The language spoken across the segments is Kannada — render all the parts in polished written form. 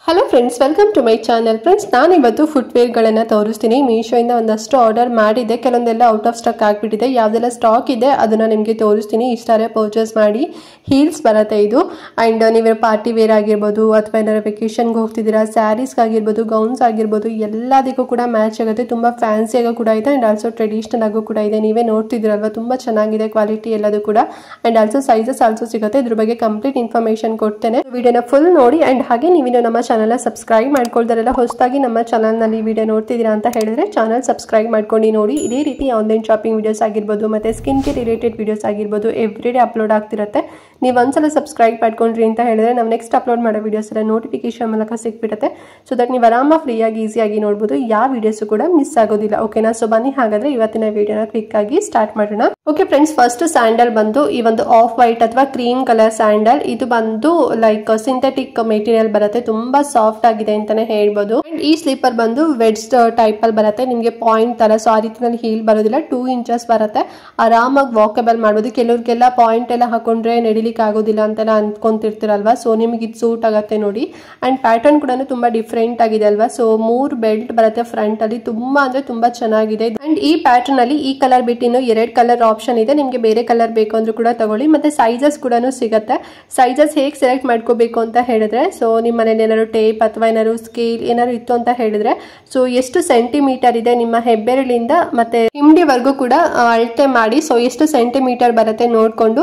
Hello friends, welcome to my channel. Friends, ನಾನು ಇವತ್ತು ಫುಟ್ವೇರ್ಗಳನ್ನು ತೋರಿಸ್ತೀನಿ. ಮೀಶೋಯಿಂದ ಒಂದಷ್ಟು ಆರ್ಡರ್ ಮಾಡಿದೆ, ಕೆಲವೊಂದೆಲ್ಲ ಔಟ್ ಆಫ್ ಸ್ಟಾಕ್ ಆಗಿಬಿಟ್ಟಿದೆ. ಯಾವುದೆಲ್ಲ ಸ್ಟಾಕ್ ಇದೆ ಅದನ್ನು ನಿಮಗೆ ತೋರಿಸ್ತೀನಿ. ಇಷ್ಟಾರೆ ಪರ್ಚೇಸ್ ಮಾಡಿ. ಹೀಲ್ಸ್ ಬರುತ್ತೆ ಇದು. ಆ್ಯಂಡ್ ನೀವು ಪಾರ್ಟಿ ವೇರ್ ಆಗಿರ್ಬೋದು ಅಥವಾ ಏನಾದ್ರು ವೆಕೇಷನ್ಗೆ ಹೋಗ್ತಿದ್ದೀರಾ, ಸ್ಯಾರೀಸ್ಗಾಗಿರ್ಬೋದು, ಗೌನ್ಸ್ ಆಗಿರ್ಬೋದು, ಎಲ್ಲದಕ್ಕೂ ಕೂಡ ಮ್ಯಾಚ್ ಆಗುತ್ತೆ. ತುಂಬ ಫ್ಯಾನ್ಸಿಯಾಗೂ ಕೂಡ ಇದೆ ಆ್ಯಂಡ್ ಆಲ್ಸೋ ಟ್ರೆಡಿಷ್ನಲ್ ಆಗು ಕೂಡ ಇದೆ. ನೀವೇ ನೋಡ್ತಿದ್ದೀರಲ್ವ, ತುಂಬ ಚೆನ್ನಾಗಿದೆ ಕ್ವಾಲಿಟಿ ಎಲ್ಲದು ಕೂಡ. ಆ್ಯಂಡ್ ಆಲ್ಸೋ ಸೈಜಸ್ ಆಲ್ಸೋ ಸಿಗುತ್ತೆ. ಇದ್ರ ಬಗ್ಗೆ ಕಂಪ್ಲೀಟ್ ಇನ್ಫಾರ್ಮೇಷನ್ ಕೊಡ್ತೇನೆ. ವಿಡಿಯೋನ ಫುಲ್ ನೋಡಿ. ಆ್ಯಂಡ್ ಹಾಗೆ ನೀವಿನ್ನು ನಮ್ಮ ಚಾನಲ್ ಸಬ್ಸ್ಕ್ರೈಬ್ ಮಾಡ್ಕೊಳ್ತಾರಲ್ಲ, ಹೊಸದಾಗಿ ನಮ್ಮ ಚಾನಲ್ನಲ್ಲಿ ವಿಡಿಯೋ ನೋಡ್ತಿದ್ದೀರಾ ಅಂತ ಹೇಳಿದ್ರೆ ಚಾನಲ್ ಸಬ್ಸ್ಕ್ರೈಬ್ ಮಾಡ್ಕೊಂಡು ನೋಡಿ. ಇದೇ ರೀತಿ ಆನ್ಲೈನ್ ಶಾಪಿಂಗ್ ವಿಡಿಯೋಸ್ ಆಗಿರ್ಬೋದು ಮತ್ತು ಸ್ಕಿನ್ ಕೇರ್ ರಿಲೇಟೆಡ್ ವಿಡಿಯೋಸ್ ಆಗಿರ್ಬೋದು ಎವ್ರಿಡೇ ಅಪ್ಲೋಡ್ ಆಗ್ತಿರುತ್ತೆ. ನೀವು ಒಂದ್ಸಲ ಸಬ್ಸ್ಕ್ರೈಬ್ ಮಾಡ್ಕೊಂಡ್ರಿ ಅಂತ ಹೇಳಿದ್ರೆ ನಾವು ನೆಕ್ಸ್ಟ್ ಅಪ್ಲೋಡ್ ಮಾಡೋ ವಿಡಿಯೋಸ್ ಎಲ್ಲ ನೋಟಿಫಿಕೇಶನ್ ಮೂಲಕ ಸಿಕ್ಬಿಡುತ್ತೆ. ಸೊ ದಟ್ ನೀವು ಆರಾಮ ಫ್ರೀಯಾಗಿ ಈಸಿಯಾಗಿ ನೋಡ್ಬೋದು. ಯಾವ ವಿಡಿಯೋಸು ಕೂಡ ಮಿಸ್ ಆಗೋದಿಲ್ಲ. ಓಕೆನಾ? ಸೊ ಬನ್ನಿ ಹಾಗಾದ್ರೆ ಇವತ್ತಿನ ವಿಡಿಯೋನ ಕ್ವಿಕ್ ಆಗಿ ಸ್ಟಾರ್ಟ್ ಮಾಡೋಣ. ಓಕೆ ಫ್ರೆಂಡ್ಸ್, ಫಸ್ಟ್ ಸ್ಯಾಂಡಲ್ ಬಂದು ಈ ಒಂದು ಆಫ್ ವೈಟ್ ಅಥವಾ ಕ್ರೀಮ್ ಕಲರ್ ಸ್ಯಾಂಡಲ್. ಇದು ಬಂದು ಲೈಕ್ ಸಿಂಥೆಟಿಕ್ ಮೆಟೀರಿಯಲ್ ಬರುತ್ತೆ, ತುಂಬಾ ಸಾಫ್ಟ್ ಆಗಿದೆ ಅಂತಾನೆ ಹೇಳ್ಬೋದು. ಈ ಸ್ಲೀಪರ್ ಬಂದು ವೆಡ್ಸ್ ಟೈಪ್ ಅಲ್ಲಿ ಬರುತ್ತೆ. ನಿಮಗೆ ಪಾಯಿಂಟ್ ತರ, ಸೊ ಆ ರೀತಿಯಲ್ಲಿ ಹೀಲ್ ಬರೋದಿಲ್ಲ. 2 ಇಂಚಸ್ ಬರುತ್ತೆ. ಆರಾಮಾಗಿ ವಾಕಬಲ್ ಮಾಡ್ಬೋದು. ಕೆಲವ್ರಿಗೆಲ್ಲ ಪಾಯಿಂಟ್ ಎಲ್ಲ ಹಾಕೊಂಡ್ರೆ ನಡಿಲಿಕ್ಕೆ ಆಗೋದಿಲ್ಲ ಅಂತೆಲ್ಲ ಅನ್ಕೊಂತಿರ್ತೀರಲ್ವಾ, ಸೊ ನಿಮ್ಗೆ ಇದು ಸೂಟ್ ಆಗುತ್ತೆ ನೋಡಿ. ಅಂಡ್ ಪ್ಯಾಟರ್ನ್ ಕೂಡ ತುಂಬಾ ಡಿಫ್ರೆಂಟ್ ಆಗಿದೆ ಅಲ್ವಾ. ಸೊ 3 ಬೆಲ್ಟ್ ಬರುತ್ತೆ ಫ್ರಂಟ್ ಅಲ್ಲಿ, ತುಂಬಾ ಅಂದ್ರೆ ತುಂಬಾ ಚೆನ್ನಾಗಿದೆ. ಅಂಡ್ ಈ ಪ್ಯಾಟರ್ನ್ ಅಲ್ಲಿ ಈ ಕಲರ್ ಬಿಟ್ಟು ಇನ್ನು 2 ಕಲರ್ ಆಪ್ಷನ್ ಇದೆ. ನಿಮ್ಗೆ ಬೇರೆ ಕಲರ್ ಬೇಕು ಅಂದ್ರೂ ಕೂಡ ತಗೊಳ್ಳಿ. ಮತ್ತೆ ಸೈಜಸ್ ಕೂಡ ಸಿಗುತ್ತೆ. ಸೈಜಸ್ ಹೇಗೆ ಸೆಲೆಕ್ಟ್ ಮಾಡ್ಕೋಬೇಕು ಅಂತ ಹೇಳಿದ್ರೆ, ಸೊ ನಿಮ್ಮ ಮನೇಲಿ ಏನಾದ್ರು ಟೇಪ್ ಅಥವಾ ಏನಾದ್ರು ಸ್ಕೇಲ್ ಏನಾದ್ರು ಇತ್ತು ಅಂತ ಹೇಳಿದ್ರೆ, ಸೊ ಎಷ್ಟು ಸೆಂಟಿಮೀಟರ್ ಇದೆ ನಿಮ್ಮ ಹೆಬ್ಬೆರಳಿಂದ ಮತ್ತೆ ಹಿಂಡಿವರೆಗೂ ಕೂಡ ಅಳತೆ ಮಾಡಿ. ಸೊ ಎಷ್ಟು ಸೆಂಟಿಮೀಟರ್ ಬರುತ್ತೆ ನೋಡ್ಕೊಂಡು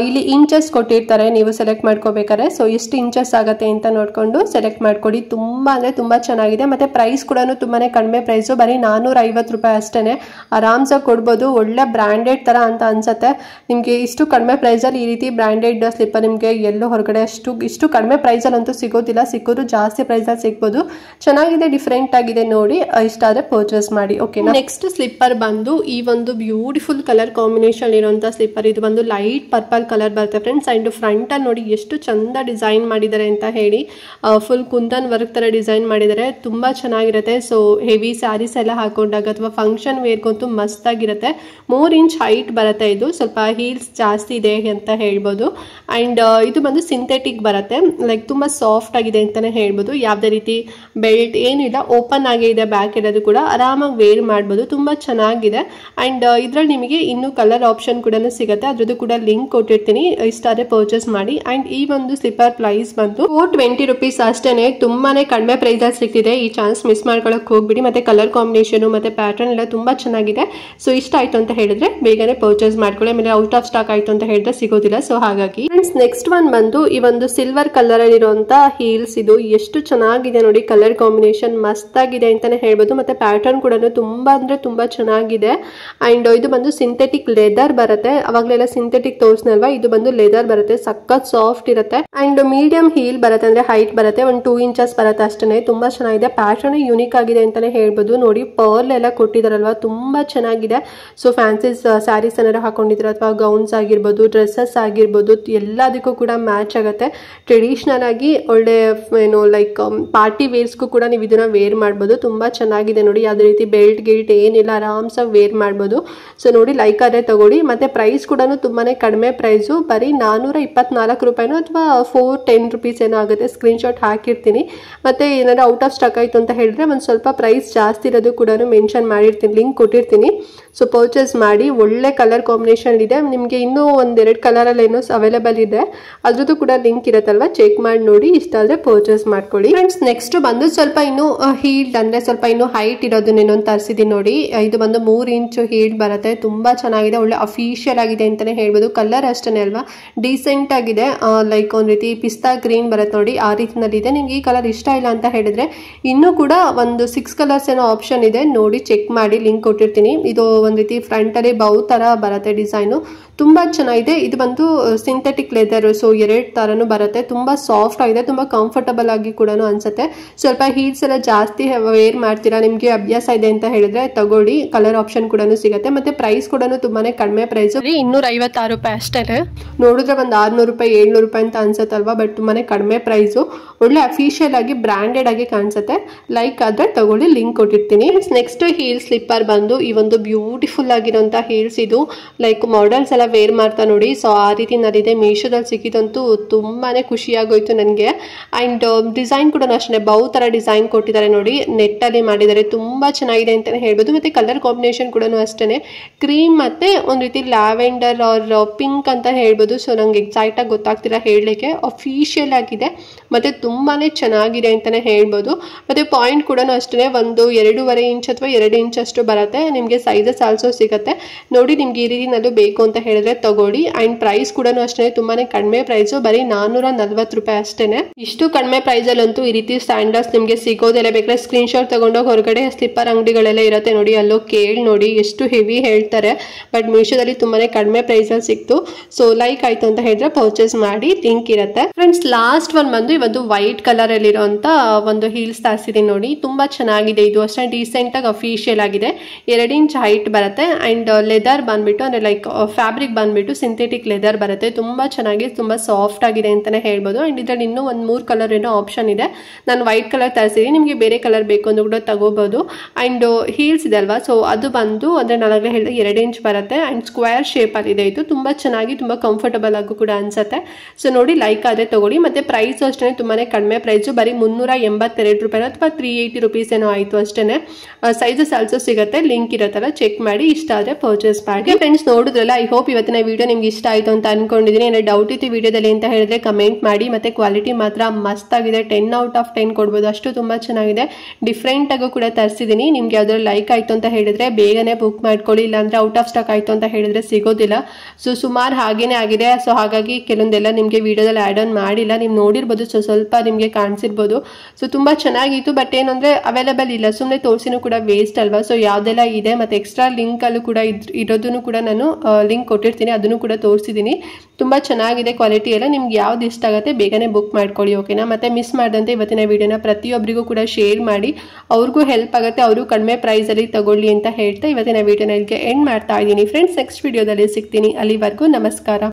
ಇಲ್ಲಿ ಇಂಚಸ್ ಕೊಟ್ಟಿರ್ತಾರೆ, ನೀವು ಸೆಲೆಕ್ಟ್ ಮಾಡ್ಕೋಬೇಕಾದ್ರೆ. ಸೊ ಎಷ್ಟು ಇಂಚಸ್ ಆಗುತ್ತೆ ಅಂತ ನೋಡ್ಕೊಂಡು ಸೆಲೆಕ್ಟ್ ಮಾಡ್ಕೊಡಿ. ತುಂಬಾ ಅಂದ್ರೆ ತುಂಬಾ ಚೆನ್ನಾಗಿದೆ. ಮತ್ತೆ ಪ್ರೈಸ್ ಕೂಡ ತುಂಬಾನೇ ಕಡಿಮೆ ಪ್ರೈಸು, ಬರೀ 450 ರೂಪಾಯಿ ಅಷ್ಟೇನೆ. ಆರಾಮ್ಸಾಗಿ ಕೊಡ್ಬೋದು. ಒಳ್ಳೆ ಬ್ರಾಂಡೆಡ್ ತರ ಅಂತ ಅನ್ಸುತ್ತೆ. ನಿಮ್ಗೆ ಇಷ್ಟು ಕಡಿಮೆ ಪ್ರೈಸ್ ಅಲ್ಲಿ ಈ ರೀತಿ ಬ್ರಾಂಡೆಡ್ ಸ್ಲಿಪ್ಪರ್ ನಿಮ್ಗೆ ಎಲ್ಲೋ ಹೊರಗಡೆ ಇಷ್ಟು ಕಡಿಮೆ ಪ್ರೈಸ್ ಅಲ್ಲಿ ಅಂತೂ ಸಿಗೋದಿಲ್ಲ. ಸಿಕ್ಕೋದು ಜಾಸ್ತಿ ಪ್ರೈಸ್ ಅಲ್ಲಿ ಸಿಗ್ಬೋದು. ಚೆನ್ನಾಗಿದೆ, ಡಿಫ್ರೆಂಟ್ ಆಗಿದೆ ನೋಡಿ. ಇಷ್ಟ ಆದ್ರೆ ಪರ್ಚೇಸ್ ಮಾಡಿ. ಓಕೆ, ನೆಕ್ಸ್ಟ್ ಸ್ಲಿಪ್ಪರ್ ಬಂದು ಈ ಒಂದು ಬ್ಯೂಟಿಫುಲ್ ಕಲರ್ ಕಾಂಬಿನೇಷನ್ ಇರುವಂತ ಸ್ಲಿಪ್ಪರ್. ಇದು ಬಂದು ಲೈಟ್ ಪರ್ಪಲ್ ಕಲರ್ ಬರುತ್ತೆ ಫ್ರೆಂಡ್ಸ್. ಅಂಡ್ ಫ್ರಂಟ್ ಅಲ್ಲಿ ನೋಡಿ ಎಷ್ಟು ಚಂದ ಡಿಸೈನ್ ಮಾಡಿದ್ದಾರೆ ಅಂತ ಹೇಳಿ. ಫುಲ್ ಕುಂದನ್ ವರ್ಕ್ ತರ ಡಿಸೈನ್ ಮಾಡಿದ್ದಾರೆ, ತುಂಬಾ ಚೆನ್ನಾಗಿರುತ್ತೆ. ಸೊ ಹೆವಿ ಸ್ಯಾರೀಸ್ ಎಲ್ಲ ಹಾಕೊಂಡಾಗ ಅಥವಾ ಫಂಕ್ಷನ್ ವೇರ್ಗಂತೂ ಮಸ್ತ್ ಆಗಿರುತ್ತೆ. 3 ಇಂಚ್ ಹೈಟ್ ಬರುತ್ತೆ. ಇದು ಸ್ವಲ್ಪ ಹೀಲ್ಸ್ ಜಾಸ್ತಿ ಇದೆ ಅಂತ ಹೇಳ್ಬೋದು. ಅಂಡ್ ಇದು ಬಂದು ಸಿಂಥೆಟಿಕ್ ಬರುತ್ತೆ, ಲೈಕ್ ತುಂಬಾ ಸಾಫ್ಟ್ ಆಗಿದೆ ಅಂತಾನೆ ಹೇಳ್ಬೋದು. ಯಾವುದೇ ರೀತಿ ಬೆಲ್ಟ್ ಏನಿಲ್ಲ, ಓಪನ್ ಆಗಿ ಇದೆ ಬ್ಯಾಕ್ ಇರೋದು ಕೂಡ. ಆರಾಮಾಗಿ ವೇರ್ ಮಾಡ್ಬೋದು, ತುಂಬಾ ಚೆನ್ನಾಗಿದೆ. ಅಂಡ್ ಇದ್ರಲ್ಲಿ ನಿಮಗೆ ಇನ್ನೂ ಕಲರ್ ಆಪ್ಷನ್ ಕೂಡ ಸಿಗುತ್ತೆ, ಅದ್ರದ್ದು ಕೂಡ ಲಿಂಕ್ ಕೊಟ್ಟಿರ್ತೀನಿ. ಇಷ್ಟ ಆದ್ರೆ ಪರ್ಚೇಸ್ ಮಾಡಿ. ಅಂಡ್ ಈ ಒಂದು ಸ್ಲಿಪ್ಪರ್ ಪ್ರೈಸ್ ಬಂದು 420 ರೂಪೀಸ್ ಅಷ್ಟೇನೆ. ತುಂಬಾನೇ ಕಡಿಮೆ ಪ್ರೈಸ್ ಅಲ್ಲಿ ಸಿಗ್ತಿದೆ. ಈ ಚಾನ್ಸ್ ಮಿಸ್ ಮಾಡ್ಕೊಳಕ್ ಹೋಗ್ಬಿಡಿ. ಮತ್ತೆ ಕಲರ್ ಕಾಂಬಿನೇಷನ್ ಮತ್ತೆ ಪ್ಯಾಟರ್ನ್ ಎಲ್ಲ ತುಂಬಾ ಚೆನ್ನಾಗಿದೆ. ಸೊ ಇಷ್ಟ ಆಯ್ತು ಅಂತ ಹೇಳಿದ್ರೆ ಬೇಗನೆ ಪರ್ಚೇಸ್ ಮಾಡ್ಕೊಳ್ಳಿ. ಆಮೇಲೆ ಔಟ್ ಆಫ್ ಸ್ಟಾಕ್ ಆಯ್ತು ಅಂತ ಹೇಳಿದ್ರೆ ಸಿಗೋದಿಲ್ಲ. ಸೊ ಹಾಗಾಗಿ ಫ್ರೆಂಡ್ಸ್, ನೆಕ್ಸ್ಟ್ ಒನ್ ಬಂದು ಈ ಒಂದು ಸಿಲ್ವರ್ ಕಲರ್ ಅಲ್ಲಿ ಇರುವಂತ ಹೀಲ್ಸ್. ಇದು ಎಷ್ಟು ಚೆನ್ನಾಗಿದೆ ನೋಡಿ. ಕಲರ್ ಕಾಂಬಿನೇಷನ್ ಮಸ್ತ್ ಆಗಿದೆ ಅಂತಾನೆ ಹೇಳ್ಬೋದು. ಮತ್ತೆ ಪ್ಯಾಟರ್ನ್ ಕೂಡ ತುಂಬಾ ಅಂದ್ರೆ ತುಂಬಾ ಚೆನ್ನಾಗಿದೆ. ಅಂಡ್ ಇದು ಬಂದು ಸಿಂಥೆಟಿಕ್ ಲೆದರ್ ಬರುತ್ತೆ. ಅವಾಗಲೆಲ್ಲ ಸಿಂಥೆಟಿಕ್ ತೋರಿಸ್ನಲ್ವಾ, ಇದು ಬಂದು ಲೆದರ್ ಬರುತ್ತೆ. ಸಖತ್ ಸಾಫ್ಟ್ ಇರುತ್ತೆ. ಅಂಡ್ ಮೀಡಿಯಂ ಹೀಲ್ ಬರುತ್ತೆ, ಅಂದ್ರೆ ಹೈಟ್ ಬರುತ್ತೆ. ಒಂದು 2 ಇಂಚಸ್ ಬರುತ್ತೆ ಅಷ್ಟೇ. ತುಂಬಾ ಚೆನ್ನಾಗಿದೆ. ಪ್ಯಾಟರ್ನ್ ಯೂನಿಕ್ ಆಗಿದೆ ಅಂತಾನೆ ಹೇಳ್ಬೋದು. ನೋಡಿ, ಪರ್ಲ್ ಎಲ್ಲ ಕೊಟ್ಟಿದಾರಲ್ವಾ, ತುಂಬಾ ಚೆನ್ನಾಗಿದೆ. ಸೊ ಫ್ಯಾನ್ಸಿ ಸ್ಯಾರೀಸ್ ಏನಾದ್ರು ಹಾಕೊಂಡಿದ್ರೆ ಅಥವಾ ಗೌನ್ಸ್ ಆಗಿರ್ಬೋದು, ಡ್ರೆಸ್ಸಸ್ ಆಗಿರ್ಬೋದು, ಎಲ್ಲದಕ್ಕೂ ಕೂಡ ಮ್ಯಾಚ್ ಆಗುತ್ತೆ. ಟ್ರೆಡಿಷನಲ್ ಆಗಿ ಒಳ್ಳೆ ಏನು ಲೈಕ್ ಪಾರ್ಟಿ ವೇರ್ಸ್ಗೂ ಕೂಡ ನೀವು ಇದನ್ನ ವೇರ್ ಮಾಡ್ಬೋದು. ತುಂಬಾ ಚೆನ್ನಾಗಿದೆ ನೋಡಿ. ಯಾವುದೇ ರೀತಿ ಬೆಲ್ಟ್ ಗಿಲ್ಟ್ ಏನಿಲ್ಲ, ಆರಾಮ್ಸಾಗಿ ವೇರ್ ಮಾಡ್ಬೋದು. ಸೊ ನೋಡಿ, ಲೈಕ್ ಆದ್ರೆ ತಗೊಳ್ಳಿ. ಮತ್ತೆ ಪ್ರೈಸ್ ಕೂಡ ತುಂಬಾನೇ ಕಡಿಮೆ ಪ್ರೈಸು, ಬರೀ 424 ರೂಪಾಯಿನೋ ಅಥವಾ 410 ರೂಪೀಸ್ ಏನೋ ಆಗುತ್ತೆ. ಸ್ಕ್ರೀನ್ ಶಾಟ್ ಹಾಕಿರ್ತೀನಿ. ಮತ್ತೆ ಏನಾದ್ರು ಔಟ್ ಆಫ್ ಸ್ಟಾಕ್ ಆಯ್ತು ಅಂತ ಹೇಳಿದ್ರೆ ಒಂದು ಸ್ವಲ್ಪ ಪ್ರೈಸ್ ಜಾಸ್ತಿ ಇರೋದು ಕೂಡ ಮೆನ್ಷನ್ ಮಾಡಿರ್ತೀನಿ, ಲಿಂಕ್ ಕೊಟ್ಟಿರ್ತೀನಿ. ಸೊ ಪರ್ಚೇಸ್ ಮಾಡಿ. ಒಳ್ಳೆ ಕಲರ್ ಕಾಂಬಿನೇಷನ್ ಇದೆ. ನಿಮಗೆ ಇನ್ನೂ 1-2 ಕಲರಲ್ಲಿ ಏನೋ ಅವೈಲೇಬಲ್ ಇದೆ, ಅದ್ರದ್ದು ಕೂಡ ಲಿಂಕ್ ಇರುತ್ತಲ್ವಾ, ಚೆಕ್ ಮಾಡಿ ನೋಡಿ. ಇಷ್ಟ ಆದ್ರೆ ಪರ್ಚೇಸ್ ಮಾಡ್ಕೊಳ್ಳಿ. ಫ್ರೆಂಡ್ಸ್, ನೆಕ್ಸ್ಟ್ ಬಂದು ಸ್ವಲ್ಪ ಇನ್ನು ಹೀಲ್ಡ್ ಅಂದ್ರೆ ಸ್ವಲ್ಪ ಇನ್ನು ಹೈಟ್ ಇರೋದನ್ನೇನೋ ತರಿಸಿದೀನಿ ನೋಡಿ. ಇದು ಬಂದು 3 ಇಂಚ್ ಹೀಲ್ಡ್ ಬರುತ್ತೆ. ತುಂಬಾ ಚೆನ್ನಾಗಿದೆ, ಒಳ್ಳೆ ಅಫಿಷಿಯಲ್ ಆಗಿದೆ ಅಂತಾನೆ ಹೇಳ್ಬೋದು. ಕಲರ್ ಅಷ್ಟೇ ಅಲ್ವಾ, ಡೀಸೆಂಟ್ ಆಗಿದೆ. ಲೈಕ್ ಒಂದ್ ರೀತಿ ಪಿಸ್ತಾ ಗ್ರೀನ್ ಬರುತ್ತೆ ನೋಡಿ, ಆ ರೀತಿನಲ್ಲಿ ಇದೆ. ನಿಮ್ಗೆ ಈ ಕಲರ್ ಇಷ್ಟ ಇಲ್ಲ ಅಂತ ಹೇಳಿದ್ರೆ ಇನ್ನೂ ಕೂಡ ಒಂದು 6 ಕಲರ್ಸ್ ಏನೋ ಆಪ್ಷನ್ ಇದೆ, ನೋಡಿ ಚೆಕ್ ಮಾಡಿ, ಲಿಂಕ್ ಕೊಟ್ಟಿರ್ತೀನಿ. ಇದು ಒಂದ್ ರೀತಿ ಫ್ರಂಟ್ ಅಲ್ಲಿ ಬೌ ತರ ಬರುತ್ತೆ ಡಿಸೈನು, ತುಂಬಾ ಚೆನ್ನಾಗಿದೆ. ಇದು ಬಂದು ಸಿಂಥೆಟಿಕ್ ಲೆದರ್, ಸೊ 2 ತರನು ಬರುತ್ತೆ. ತುಂಬಾ ಸಾಫ್ಟ್ ಆಗಿದೆ, ತುಂಬಾ ಕಂಫರ್ಟಬಲ್ ಆಗಿ ಕೂಡ ಅನ್ಸುತ್ತೆ. ಸ್ವಲ್ಪ ಹೀಲ್ಸ್ ಎಲ್ಲ ಜಾಸ್ತಿ ವೇರ್ ಮಾಡ್ತೀರಾ, ನಿಮ್ಗೆ ಅಭ್ಯಾಸ ಇದೆ ಅಂತ ಹೇಳಿದ್ರೆ ತಗೊಳ್ಳಿ. ಕಲರ್ ಆಪ್ಷನ್ ಕೂಡ ಸಿಗುತ್ತೆ. ಮತ್ತೆ ಪ್ರೈಸ್ ಕೂಡ ತುಂಬಾನೇ ಕಡಿಮೆ ಪ್ರೈಸ್, 256 ರೂಪಾಯಿ ಅಷ್ಟೇ. ನೋಡಿದ್ರೆ ಒಂದು 600 ರೂಪಾಯಿ 700 ರೂಪಾಯಿ ಅಂತ ಅನ್ಸುತ್ತಲ್ವಾ, ಬಟ್ ತುಂಬಾನೇ ಕಡಿಮೆ ಪ್ರೈಸು. ಒಳ್ಳೆ ಅಫಿಷಿಯಲ್ ಆಗಿ ಬ್ರಾಂಡೆಡ್ ಆಗಿ ಕಾಣಿಸುತ್ತೆ. ಲೈಕ್ ಆದ್ರೆ ತಗೊಳ್ಳಿ, ಲಿಂಕ್ ಕೊಟ್ಟಿರ್ತೀನಿ. ನೆಕ್ಸ್ಟ್ ಹೀಲ್ ಸ್ಲಿಪ್ಪರ್ ಬಂದು ಈ ಒಂದು ಬ್ಯೂಟಿಫುಲ್ ಆಗಿರುವಂತ ಹೀಲ್ಸ್. ಇದು ಲೈಕ್ ಮಾಡೆಲ್ಸ್ ಎಲ್ಲ ವೇರ್ ಮಾಡ್ತಾ ನೋಡಿ. ಸೊ ಆ ರೀತಿ ನಲ್ಲಿದೆ. ಮೀಶೋದಲ್ಲಿ ಸಿಕ್ಕಿದಂತೂ ತುಂಬಾ ಖುಷಿಯಾಗೋಯ್ತು ನನಗೆ. ಆ್ಯಂಡ್ ಡಿಸೈನ್ ಕೂಡ ಅಷ್ಟೇ ಬೌ ಥರ ಡಿಸೈನ್ ಕೊಟ್ಟಿದ್ದಾರೆ ನೋಡಿ, ನೆಟ್ಟಲ್ಲಿ ಮಾಡಿದ್ದಾರೆ. ತುಂಬ ಚೆನ್ನಾಗಿದೆ ಅಂತಲೇ ಹೇಳ್ಬೋದು. ಮತ್ತು ಕಲರ್ ಕಾಂಬಿನೇಷನ್ ಕೂಡ ಅಷ್ಟೇ ಕ್ರೀಮ್ ಮತ್ತು ಒಂದು ರೀತಿ ಲ್ಯಾವೆಂಡರ್ ಆರ್ ಪಿಂಕ್ ಅಂತ ಹೇಳ್ಬೋದು. ಸೊ ನಂಗೆ ಎಕ್ಸಾಕ್ಟಾಗಿ ಗೊತ್ತಾಗ್ತಿಲ್ಲ ಹೇಳಲಿಕ್ಕೆ. ಅಫಿಷಿಯಲ್ ಆಗಿದೆ ಮತ್ತು ತುಂಬಾ ಚೆನ್ನಾಗಿದೆ ಅಂತಲೇ ಹೇಳ್ಬೋದು. ಮತ್ತು ಪಾಯಿಂಟ್ ಕೂಡ ಅಷ್ಟೇ ಒಂದು 2.5 ಇಂಚ್ ಅಥವಾ 2 ಇಂಚ್ ಅಷ್ಟು ಬರುತ್ತೆ. ನಿಮಗೆ ಸೈಜಸ್ ಆಲ್ಸೋ ಸಿಗುತ್ತೆ ನೋಡಿ. ನಿಮ್ಗೆ ಈ ರೀತಿನಲ್ಲೂ ಬೇಕು ಅಂತ ಹೇಳಿದ್ರೆ ತಗೊಳ್ಳಿ. ಆ್ಯಂಡ್ ಪ್ರೈಸ್ ಕೂಡ ಅಷ್ಟೇ ತುಂಬಾ ಕಡಿಮೆ ಪ್ರೈಸು, ಬರೀ 440 ರೂಪಾಯಿ ಅಷ್ಟೇ. ಇಷ್ಟು ಕಡಿಮೆ ಪ್ರೈಸಲ್ಲಂತೂ ಈ ರೀತಿ ಸ್ಟ್ಯಾಂಡರ್ಡ್ಸ್ ನಿಮಗೆ ಸಿಗೋದಿಲ್ಲ. ಬೇಕಾದ್ರೆ ಸ್ಕ್ರೀನ್ಶಾಟ್ ತಗೊಂಡೋಗಿ ಹೊರಗಡೆ ಸ್ಲಿಪ್ಪರ್ ಅಂಗಡಿಗಳೆಲ್ಲ ಇರುತ್ತೆ ನೋಡಿ, ಅಲ್ಲೋ ಕೇಳಿ ನೋಡಿ ಎಷ್ಟು ಹೆವಿ ಹೇಳ್ತಾರೆ. ಬಟ್ ಮೀಶೋದಲ್ಲಿ ತುಂಬಾ ಕಡಿಮೆ ಪ್ರೈಸಲ್ಲಿ ಸಿಕ್ತು. ಸೊ ಲೈಕ್ ಆಯಿತು ಅಂತ ಹೇಳಿದ್ರೆ ಪರ್ಚೇಸ್ ಮಾಡಿ, ಲಿಂಕ್ ಇರುತ್ತೆ. ಫ್ರೆಂಡ್ಸ್ ಲಾಸ್ಟ್ ಒನ್ ಬಂದು ಇವತ್ತು ವೈಟ್ ಕಲರ್ ಅಲ್ಲಿರುವಂಥ ಒಂದು ಹೀಲ್ಸ್ ತರಿಸಿದ್ದೀನಿ ನೋಡಿ. ತುಂಬ ಚೆನ್ನಾಗಿದೆ. ಇದು ಅಷ್ಟೇ ಡೀಸೆಂಟಾಗಿ ಅಫಿಷಿಯಲ್ ಆಗಿದೆ. 2 ಇಂಚ್ ಹೈಟ್ ಬರುತ್ತೆ. ಆ್ಯಂಡ್ ಲೆದರ್ ಬಂದ್ಬಿಟ್ಟು ಅಂದರೆ ಲೈಕ್ ಫ್ಯಾಬ್ರಿಕ್ ಬಂದ್ಬಿಟ್ಟು ಸಿಂಥೆಟಿಕ್ ಲೆದರ್ ಬರುತ್ತೆ. ತುಂಬ ಚೆನ್ನಾಗಿ ತುಂಬ ಸಾಫ್ಟ್ ಆಗಿದೆ ಅಂತಲೇ ಹೇಳ್ಬೋದು. ಆ್ಯಂಡ್ ಇದರಲ್ಲಿ ಇನ್ನೂ ಒಂದು 3 ಕಲರ್ ಏನೋ ಆಪ್ಷನ್ ಇದೆ. ನಾನು ವೈಟ್ ಕಲರ್ ತರಿಸಿದ್ದೀನಿ, ನಿಮಗೆ ಬೇರೆ ಕಲರ್ ಬೇಕು ಅಂತ ಕೂಡ ತಗೋಬೋದು. ಆ್ಯಂಡ್ ಹೀಲ್ಸ್ ಇದೆ ಅಲ್ವಾ, ಸೊ ಅದು ಬಂದು ಅಂದರೆ ನನಗೆ ಹೇಳಿದೆ 2 ಇಂಚ್ ಬರುತ್ತೆ. ಆ್ಯಂಡ್ ಸ್ಕ್ವೇರ್ ಶೇಪಲ್ಲಿದೆ. ಇದು ತುಂಬ ಚೆನ್ನಾಗಿ ತುಂಬ ಕಂಫರ್ಟಬಲ್ ಆಗು ಕೂಡ ಅನಿಸುತ್ತೆ. ಸೊ ನೋಡಿ ಲೈಕ್ ಆದರೆ ತಗೊಳ್ಳಿ. ಮತ್ತು ಪ್ರೈಸ್ ಅಷ್ಟೇ ತುಂಬಾ ಕಡಿಮೆ ಪ್ರೈಸು, ಬರೀ 382 ರೂಪಾಯಿ ಅಥವಾ 380 ರುಪೀಸ್ ಏನೋ ಆಯಿತು ಅಷ್ಟೇ. ಸೈಜಸ್ ಆಲ್ಸೋ ಸಿಗುತ್ತೆ, ಲಿಂಕ್ ಇರುತ್ತಲ್ಲ ಚೆಕ್ ಮಾಡಿ, ಇಷ್ಟ ಆದರೆ ಪರ್ಚೇಸ್ ಮಾಡಿ. ಫ್ರೆಂಡ್ಸ್ ನೋಡಿದ್ರಲ್ಲ, ಐ ಹೋಪ್ ಇವತ್ತಿನ ವಿಡಿಯೋ ನಿಮ್ಗೆ ಇಷ್ಟ ಆಯಿತು ಅಂತ ಅನ್ಕೊಂಡಿದ್ದೀನಿ. ಏನಾದ್ರು ಡೌಟ್ ಇತ್ತು ವಿಡಿಯೋದಲ್ಲಿ ಅಂತ ಹೇಳಿದ್ರೆ ಕಮೆಂಟ್ ಮಾಡಿ. ಮತ್ತು ಕ್ವಾಲಿಟಿ ಮಾತ್ರ ಮಸ್ತ್ ಆಗಿದೆ, 10 ಔಟ್ ಆಫ್ 10 ಕೊಡ್ಬೋದು, ಅಷ್ಟು ತುಂಬ ಚೆನ್ನಾಗಿದೆ. ಡಿಫ್ರೆಂಟ್ ಆಗು ಕೂಡ ತರಿಸಿದ್ದೀನಿ. ನಿಮ್ಗೆ ಯಾವ್ದಾದ್ರು ಲೈಕ್ ಆಯಿತು ಅಂತ ಹೇಳಿದ್ರೆ ಬೇಗನೆ ಬುಕ್ ಮಾಡ್ಕೊಳ್ಳಿ, ಇಲ್ಲಾಂದ್ರೆ ಔಟ್ ಆಫ್ ಸ್ಟಾಕ್ ಆಯಿತು ಅಂತ ಹೇಳಿದ್ರೆ ಸಿಗೋದಿಲ್ಲ. ಸೊ ಸುಮಾರು ಹಾಗೇನೆ ಆಗಿದೆ. ಸೊ ಹಾಗಾಗಿ ಕೆಲವೊಂದೆಲ್ಲ ನಿಮಗೆ ವಿಡಿಯೋದಲ್ಲಿ ಆ್ಯಡ್ ಆನ್ ಮಾಡಿಲ್ಲ, ನೀವು ನೋಡಿರ್ಬೋದು. ಸೊ ಸ್ವಲ್ಪ ನಿಮಗೆ ಕಾಣಿಸಿರ್ಬೋದು. ಸೊ ತುಂಬ ಚೆನ್ನಾಗಿತ್ತು. ಬಟ್ ಏನಂದರೆ ಅವೈಲೇಬಲ್ ಇಲ್ಲ, ಸುಮ್ಮನೆ ತೋರಿಸಿನೂ ಕೂಡ ವೇಸ್ಟ್ ಅಲ್ವಾ. ಸೊ ಯಾವುದೆಲ್ಲ ಇದೆ ಮತ್ತು ಎಕ್ಸ್ಟ್ರಾ ಲಿಂಕಲ್ಲೂ ಕೂಡ ಇರೋದನ್ನು ಕೂಡ ನಾನು ಲಿಂಕ್ ಕೊಟ್ಟಿರ್ತೀನಿ, ಅದನ್ನು ಕೂಡ ತೋರಿಸಿದ್ದೀನಿ. ತುಂಬ ಚೆನ್ನಾಗಿದೆ ಕ್ವಾಲಿಟಿ ಎಲ್ಲ. ನಿಮ್ಗೆ ಯಾವ್ದು ಇಷ್ಟ ಆಗುತ್ತೆ ಬೇಗನೆ ಬುಕ್ ಮಾಡ್ಕೊಳ್ಳಿ, ಓಕೆನಾ. ಮತ್ತು ಮಿಸ್ ಮಾಡಿದಂತೆ ಇವತ್ತಿನ ವಿಡಿಯೋನ ಪ್ರತಿಯೊಬ್ಬರಿಗೂ ಕೂಡ ಶೇರ್ ಮಾಡಿ, ಅವ್ರಿಗೂ ಹೆಲ್ಪ್ ಆಗುತ್ತೆ, ಅವರು ಕಡಿಮೆ ಪ್ರೈಸಲ್ಲಿ ತಗೊಳ್ಳಿ ಅಂತ ಹೇಳ್ತಾ ಇವತ್ತಿನ ವಿಡಿಯೋನ ಇಲ್ಲಿಗೆ ಎಂಡ್ ಮಾಡ್ತಾ ಇದ್ದೀನಿ. ಫ್ರೆಂಡ್ಸ್ ನೆಕ್ಸ್ಟ್ ವಿಡಿಯೋದಲ್ಲಿ ಸಿಗ್ತೀನಿ. ಅಲ್ಲಿವರೆಗೂ ನಮಸ್ಕಾರ.